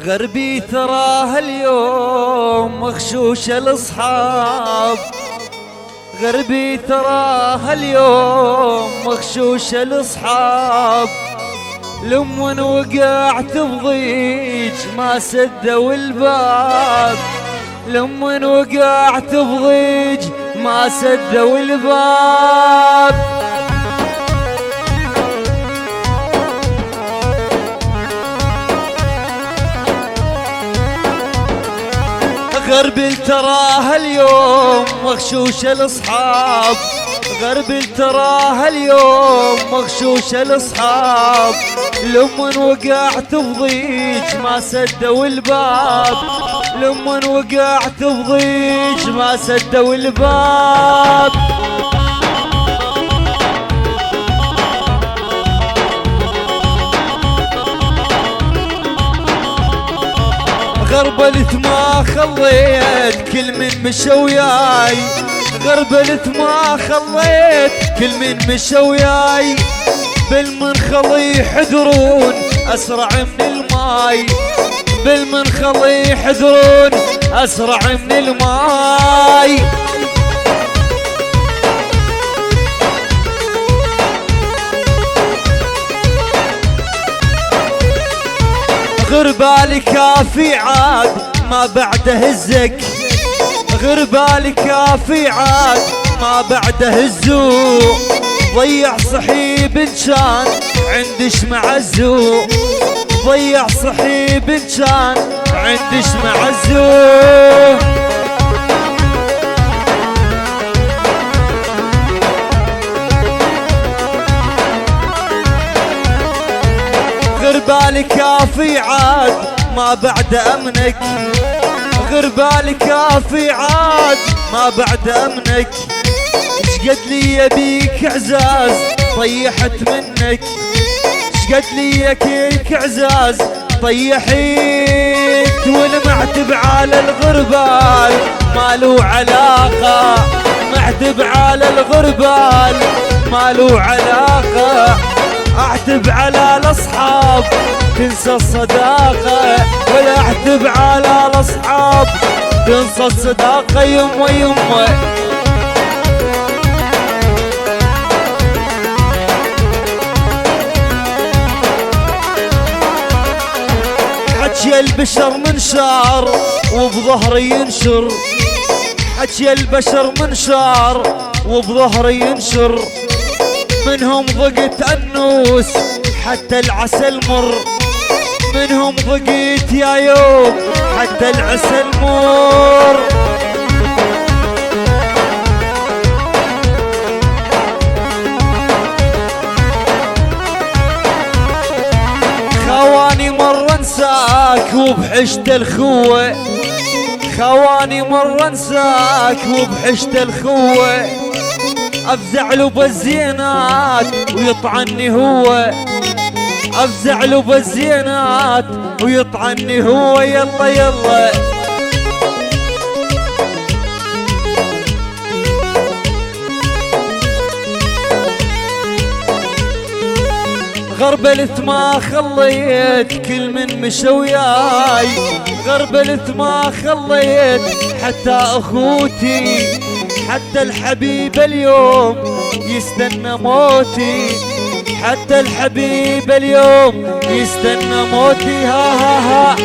غربي تراها اليوم مغشوش الاصحاب، غربي تراها اليوم مغشوش الاصحاب، لمن وقعت بضيج ما سدوا الباب، لمن وقعت بضيج ما سدوا الباب. غربي تراها اليوم مغشوش الاصحاب، غربي تراها اليوم مغشوش الاصحاب، لمن وقعت بضيج ما سدوا الباب، لمن وقعت بضيج ما سدوا الباب. غربلت ما خليت كل من مشى وياي، غربلت ما خليت كل من مشى وياي، بالمنخل يحذرون اسرع من الماي، بالمنخل يحذرون اسرع من الماي. غربالي كافي عاد ما بعده هزك، غربالي كافي عاد ما بعده هزوق، ضيع صحيب كان عندش معزوق، ضيع صحيب كان عندش معزوق. غربالي كافي عاد ما بعد امنك، غربالي كافي عاد ما بعد امنك، شقد لي يبيك اعزاز طيحت منك، شقد لي يبيك اعزاز طيحت، والمعتب على الغربال مالو علاقة، معتب على الغربال مالو علاقة، اعتب على الاصحاب تنسى الصداقة، ولا اعتب على الاصحاب تنسى الصداقة. يمه يمه حكي البشر منشار وبظهري ينشر، حكي البشر منشار وبظهري ينشر، منهم ضقت انوس حتى العسل مر، منهم ضقت يا يوم حتى العسل مر. خواني مرة انساك وبحشت الخوة، خواني مرة انساك وبحشت الخوة، افزع له بالزينات ويطعني هو، افزع له بالزينات ويطعني هو. يلا يلا غربلت ما خليت كل من مشى وياي، غربلت ما خليت حتى اخوتي، حتى الحبيب اليوم يستنى موتي، حتى الحبيب اليوم يستنى موتي. ها ها ها